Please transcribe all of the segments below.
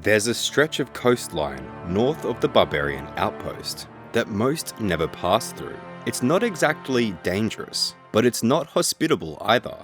There's a stretch of coastline north of the barbarian outpost that most never pass through. It's not exactly dangerous, but it's not hospitable either.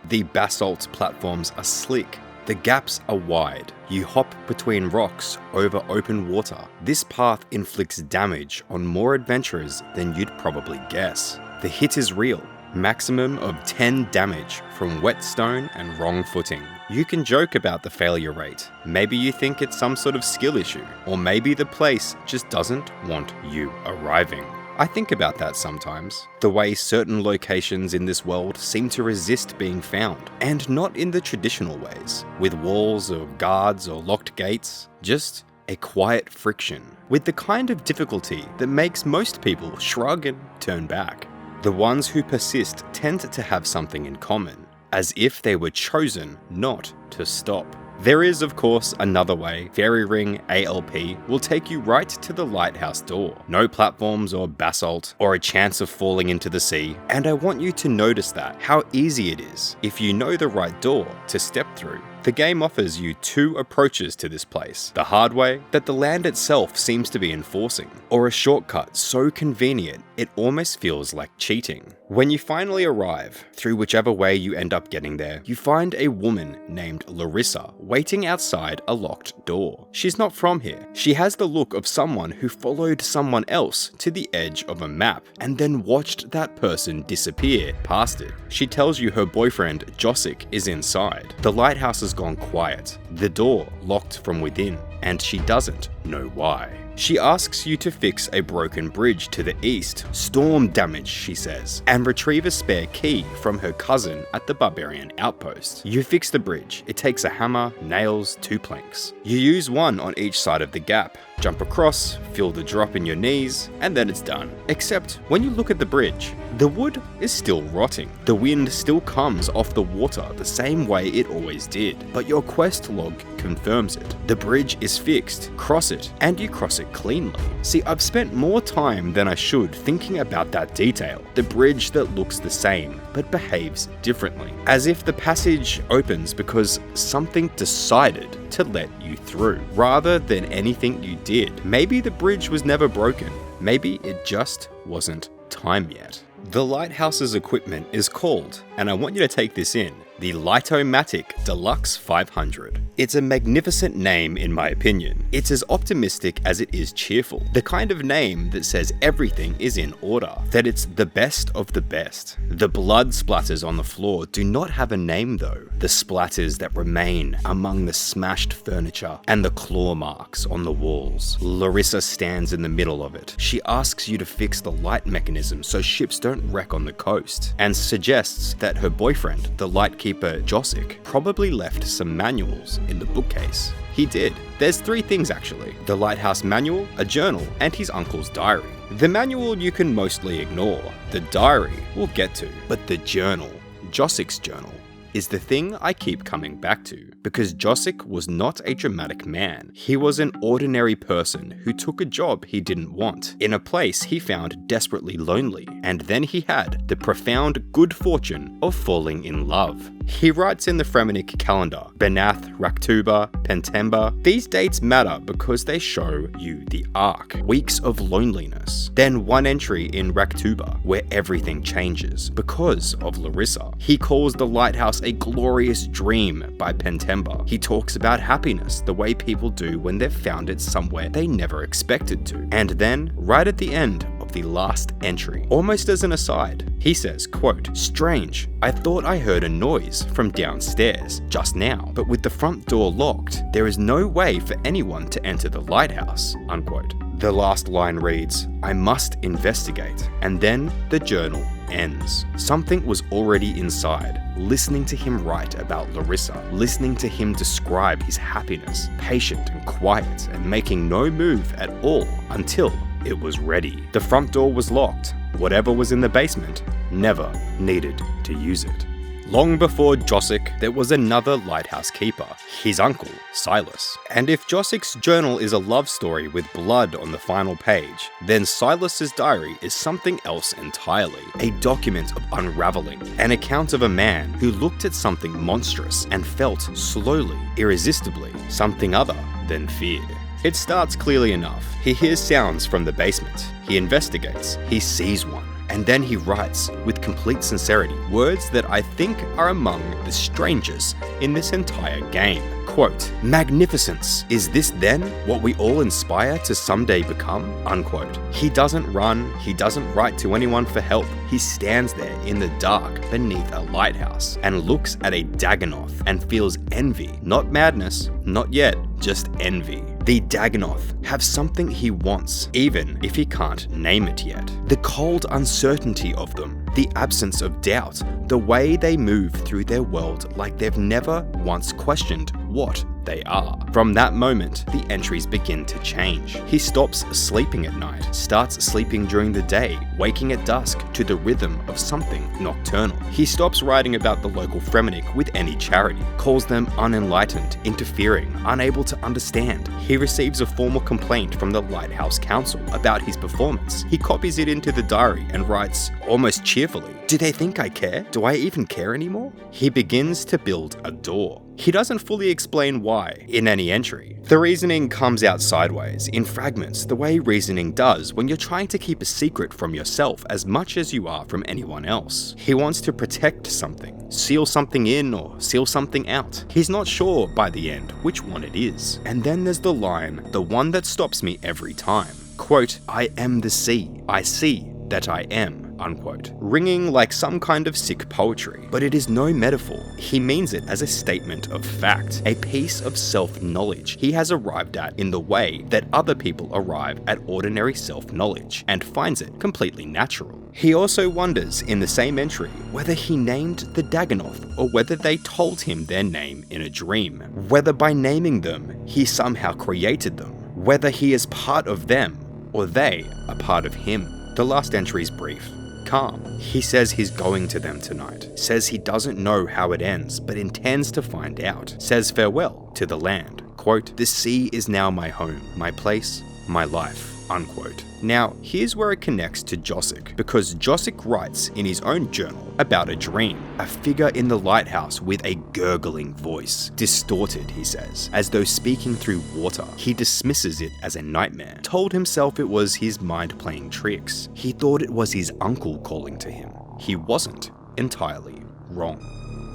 The basalt platforms are slick, the gaps are wide, you hop between rocks over open water. This path inflicts damage on more adventurers than you'd probably guess. The hit is real, maximum of 10 damage from wet stone and wrong footing. You can joke about the failure rate. Maybe you think it's some sort of skill issue, or maybe the place just doesn't want you arriving. I think about that sometimes, the way certain locations in this world seem to resist being found, and not in the traditional ways, with walls or guards or locked gates, just a quiet friction, with the kind of difficulty that makes most people shrug and turn back. The ones who persist tend to have something in common, as if they were chosen not to stop. There is, of course, another way. Fairy Ring ALP will take you right to the lighthouse door. No platforms or basalt, or a chance of falling into the sea. And I want you to notice that, how easy it is, if you know the right door to step through. The game offers you two approaches to this place. The hard way, that the land itself seems to be enforcing, or a shortcut so convenient it almost feels like cheating. When you finally arrive, through whichever way you end up getting there, you find a woman named Larissa waiting outside a locked door. She's not from here. She has the look of someone who followed someone else to the edge of a map and then watched that person disappear past it. She tells you her boyfriend Josik is inside. The lighthouse has gone quiet, the door locked from within, and she doesn't know why. She asks you to fix a broken bridge to the east, storm damage, she says, and retrieve a spare key from her cousin at the barbarian outpost. You fix the bridge. It takes a hammer, nails, 2 planks. You use one on each side of the gap, jump across, feel the drop in your knees, and then it's done. Except when you look at the bridge, the wood is still rotting. The wind still comes off the water the same way it always did, but your quest log confirms it. The bridge is fixed, cross it, and you cross it cleanly. See, I've spent more time than I should thinking about that detail. The bridge that looks the same, but behaves differently. As if the passage opens because something decided to let you through, rather than anything you did. Maybe the bridge was never broken. Maybe it just wasn't time yet. The lighthouse's equipment is called, and I want you to take this in, the Lightomatic Deluxe 500. It's a magnificent name in my opinion. It's as optimistic as it is cheerful. The kind of name that says everything is in order, that it's the best of the best. The blood splatters on the floor do not have a name though. The splatters that remain among the smashed furniture and the claw marks on the walls. Larissa stands in the middle of it. She asks you to fix the light mechanism so ships don't wreck on the coast, and suggests that her boyfriend, the lightkeeper Josik, probably left some manuals in the bookcase. He did. There's 3 things actually. The lighthouse manual, a journal, and his uncle's diary. The manual you can mostly ignore. The diary we'll get to. But the journal, Josik's journal, is the thing I keep coming back to, because Josik was not a dramatic man. He was an ordinary person who took a job he didn't want, in a place he found desperately lonely, and then he had the profound good fortune of falling in love. He writes in the Fremenic calendar, Benath, Raktuba, Pentemba. These dates matter because they show you the arc, weeks of loneliness. Then one entry in Raktuba, where everything changes because of Larissa. He calls the lighthouse a glorious dream by Pentemba. He talks about happiness the way people do when they've found it somewhere they never expected to. And then, right at the end of the last entry, almost as an aside, he says, quote, "Strange, I thought I heard a noise from downstairs just now, but with the front door locked, there is no way for anyone to enter the lighthouse," unquote. The last line reads, "I must investigate," and then the journal ends. Something was already inside, listening to him write about Larissa, listening to him describe his happiness, patient and quiet, and making no move at all until it was ready. The front door was locked. Whatever was in the basement never needed to use it. Long before Josik, there was another lighthouse keeper, his uncle, Silas. And if Josik's journal is a love story with blood on the final page, then Silas's diary is something else entirely. A document of unraveling, an account of a man who looked at something monstrous and felt slowly, irresistibly, something other than fear. It starts clearly enough. He hears sounds from the basement. He investigates. He sees one. And then he writes, with complete sincerity, words that I think are among the strangest in this entire game. Quote, "Magnificence, is this then what we all aspire to someday become?" Unquote. He doesn't run, he doesn't write to anyone for help. He stands there in the dark beneath a lighthouse and looks at a Dagenoth and feels envy. Not madness, not yet, just envy. The Dagenoth have something he wants, even if he can't name it yet. The cold uncertainty of them, the absence of doubt, the way they move through their world like they've never once questioned what they are. From that moment, the entries begin to change. He stops sleeping at night, starts sleeping during the day, waking at dusk to the rhythm of something nocturnal. He stops writing about the local Fremennik with any charity, calls them unenlightened, interfering, unable to understand. He receives a formal complaint from the Lighthouse Council about his performance. He copies it into the diary and writes, almost cheerfully, "Do they think I care? Do I even care anymore?" He begins to build a door. He doesn't fully explain why in any entry. The reasoning comes out sideways, in fragments, the way reasoning does when you're trying to keep a secret from yourself as much as you are from anyone else. He wants to protect something, seal something in or seal something out. He's not sure by the end which one it is. And then there's the line, the one that stops me every time. Quote, "I am the sea. I see that I am." Unquote. Ringing like some kind of sick poetry, but it is no metaphor. He means it as a statement of fact, a piece of self-knowledge he has arrived at in the way that other people arrive at ordinary self-knowledge, and finds it completely natural. He also wonders in the same entry whether he named the Dagenoth or whether they told him their name in a dream, whether by naming them he somehow created them, whether he is part of them or they are part of him. The last entry is brief. Calm. He says he's going to them tonight, says he doesn't know how it ends, but intends to find out, says farewell to the land. Quote, "The sea is now my home, my place, my life." Unquote. Now, here's where it connects to Josik, because Josik writes in his own journal about a dream, a figure in the lighthouse with a gurgling voice, distorted, he says, as though speaking through water. He dismisses it as a nightmare, told himself it was his mind playing tricks. He thought it was his uncle calling to him. He wasn't entirely wrong.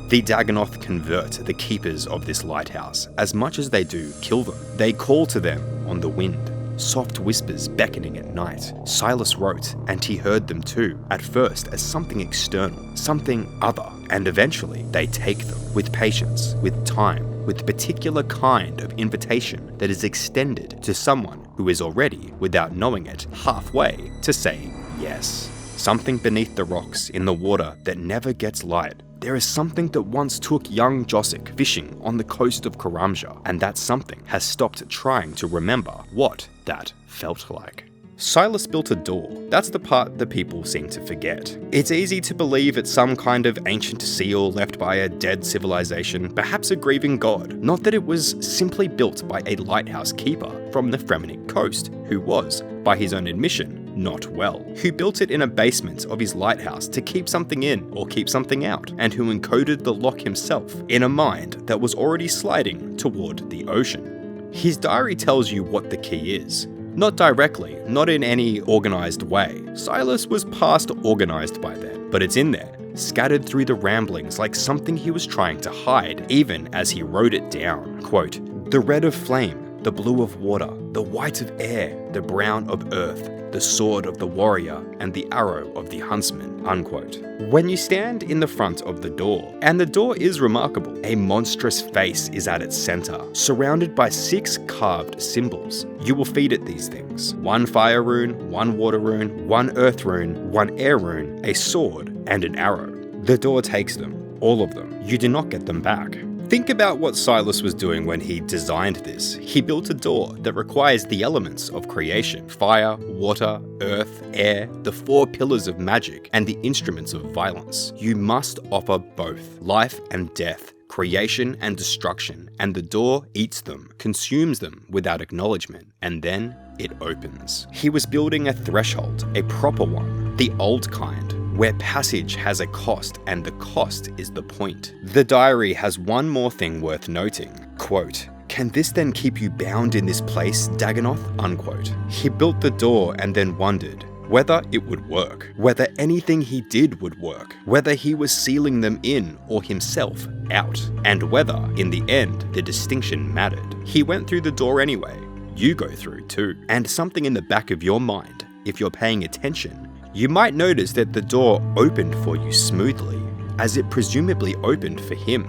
The Dagenoth convert the keepers of this lighthouse, as much as they do kill them. They call to them on the wind. Soft whispers beckoning at night. Silas wrote, and he heard them too, at first as something external, something other, and eventually they take them, with patience, with time, with the particular kind of invitation that is extended to someone who is already, without knowing it, halfway to say yes. Something beneath the rocks, in the water that never gets light. There is something that once took young Josik fishing on the coast of Karamja, and that something has stopped trying to remember what that felt like. Silas built a door. That's the part that people seem to forget. It's easy to believe it's some kind of ancient seal left by a dead civilization, perhaps a grieving god. Not that it was simply built by a lighthouse keeper from the Fremennik coast, who was, by his own admission, not well, who built it in a basement of his lighthouse to keep something in or keep something out, and who encoded the lock himself in a mind that was already sliding toward the ocean. His diary tells you what the key is. Not directly, not in any organized way. Silas was past organized by then, but it's in there, scattered through the ramblings like something he was trying to hide, even as he wrote it down. Quote, "The red of flame, the blue of water, the white of air, the brown of earth, the sword of the warrior, and the arrow of the huntsman." Unquote. When you stand in the front of the door, and the door is remarkable, a monstrous face is at its center, surrounded by 6 carved symbols. You will feed it these things: 1 fire rune, 1 water rune, 1 earth rune, 1 air rune, a sword, and an arrow. The door takes them, all of them. You do not get them back. Think about what Silas was doing when he designed this. He built a door that requires the elements of creation: fire, water, earth, air, the 4 pillars of magic, and the instruments of violence. You must offer both, life and death, creation and destruction, and the door eats them, consumes them without acknowledgement, and then it opens. He was building a threshold, a proper one, the old kind, where passage has a cost, and the cost is the point. The diary has one more thing worth noting. Quote, "Can this then keep you bound in this place, Dagenoth?" unquote. He built the door and then wondered whether it would work, whether anything he did would work, whether he was sealing them in or himself out, and whether, in the end, the distinction mattered. He went through the door anyway. You go through too. And something in the back of your mind, if you're paying attention, you might notice that the door opened for you smoothly, as it presumably opened for him.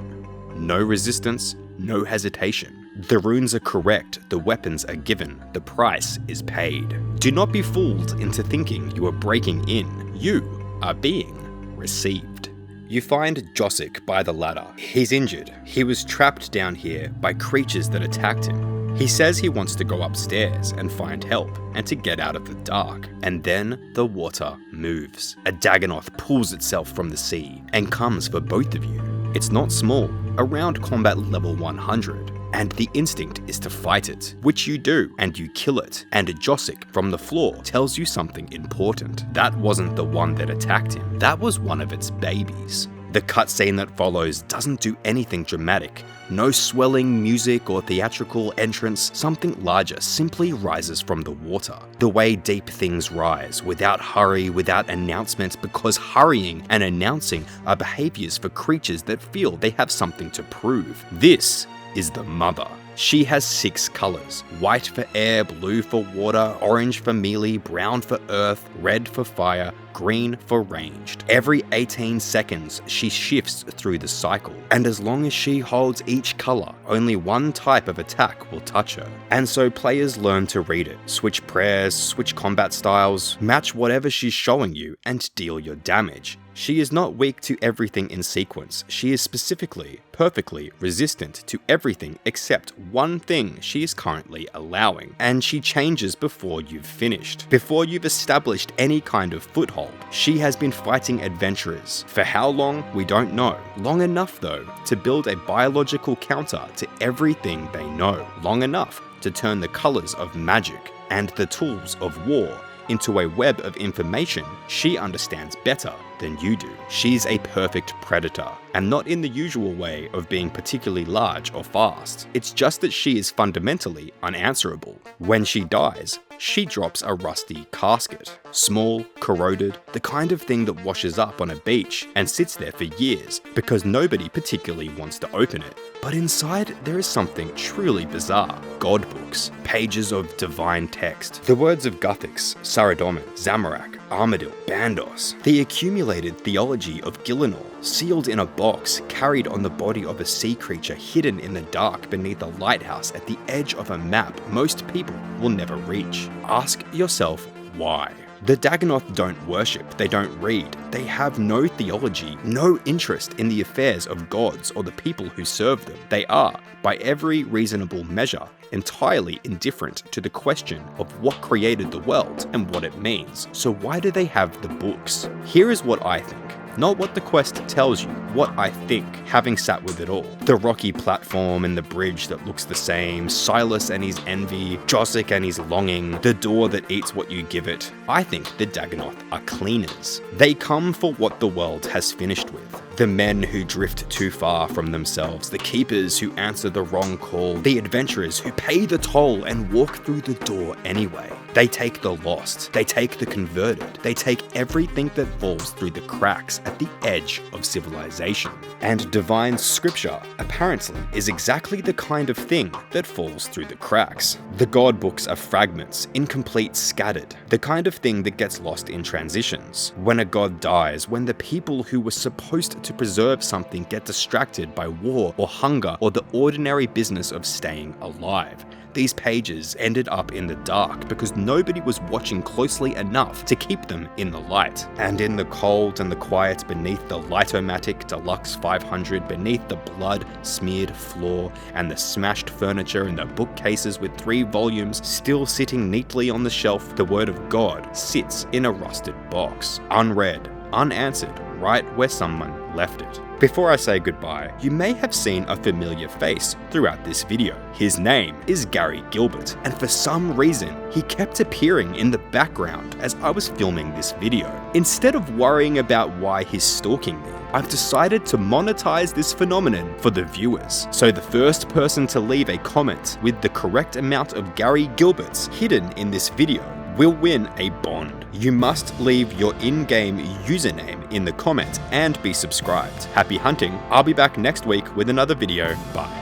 No resistance, no hesitation. The runes are correct, the weapons are given, the price is paid. Do not be fooled into thinking you are breaking in. You are being received. You find Josik by the ladder. He's injured. He was trapped down here by creatures that attacked him. He says he wants to go upstairs and find help, and to get out of the dark. And then the water moves. A Dagenoth pulls itself from the sea and comes for both of you. It's not small, around combat level 100. And the instinct is to fight it, which you do, and you kill it. And Josik from the floor tells you something important. That wasn't the one that attacked him, that was one of its babies. The cutscene that follows doesn't do anything dramatic. No swelling music or theatrical entrance, something larger simply rises from the water. The way deep things rise, without hurry, without announcement, because hurrying and announcing are behaviors for creatures that feel they have something to prove. This is the mother. She has 6 colors: white for air, blue for water, orange for melee, brown for earth, red for fire, green for ranged. Every 18 seconds, she shifts through the cycle, and as long as she holds each color, only one type of attack will touch her. And so players learn to read it, switch prayers, switch combat styles, match whatever she's showing you, and deal your damage. She is not weak to everything in sequence. She is specifically, perfectly resistant to everything except one thing she is currently allowing, and she changes before you've finished. Before you've established any kind of foothold, she has been fighting adventurers. For how long, we don't know. Long enough though, to build a biological counter to everything they know. Long enough to turn the colors of magic and the tools of war into a web of information she understands better than you do. She's a perfect predator, and not in the usual way of being particularly large or fast. It's just that she is fundamentally unanswerable. When she dies, she drops a rusty casket. Small, corroded, the kind of thing that washes up on a beach and sits there for years because nobody particularly wants to open it. But inside, there is something truly bizarre. God books, pages of divine text, the words of Guthix, Saradomin, Zamorak, Armadil, Bandos, the accumulated theology of Gielinor, sealed in a box carried on the body of a sea creature hidden in the dark beneath a lighthouse at the edge of a map most people will never reach. Ask yourself why. The Dagenoth don't worship, they don't read, they have no theology, no interest in the affairs of gods or the people who serve them. They are, by every reasonable measure, entirely indifferent to the question of what created the world and what it means. So why do they have the books? Here is what I think. Not what the quest tells you, what I think, having sat with it all. The rocky platform and the bridge that looks the same, Silas and his envy, Josik and his longing, the door that eats what you give it. I think the Dagenoth are cleaners. They come for what the world has finished with. The men who drift too far from themselves, the keepers who answer the wrong call, the adventurers who pay the toll and walk through the door anyway. They take the lost, they take the converted, they take everything that falls through the cracks at the edge of civilization. And divine scripture, apparently, is exactly the kind of thing that falls through the cracks. The god books are fragments, incomplete, scattered, the kind of thing that gets lost in transitions. When a god dies, when the people who were supposed to preserve something get distracted by war or hunger or the ordinary business of staying alive. These pages ended up in the dark because nobody was watching closely enough to keep them in the light. And in the cold and the quiet beneath the Lightomatic Deluxe 500, beneath the blood-smeared floor and the smashed furniture and the bookcases with 3 volumes still sitting neatly on the shelf, the Word of God sits in a rusted box, unread, unanswered, right where someone left it. Before I say goodbye, you may have seen a familiar face throughout this video. His name is Gary Gilbert, and for some reason, he kept appearing in the background as I was filming this video. Instead of worrying about why he's stalking me, I've decided to monetize this phenomenon for the viewers. So the first person to leave a comment with the correct amount of Gary Gilberts hidden in this video will win a bond. You must leave your in-game username in the comment and be subscribed. Happy hunting. I'll be back next week with another video. Bye.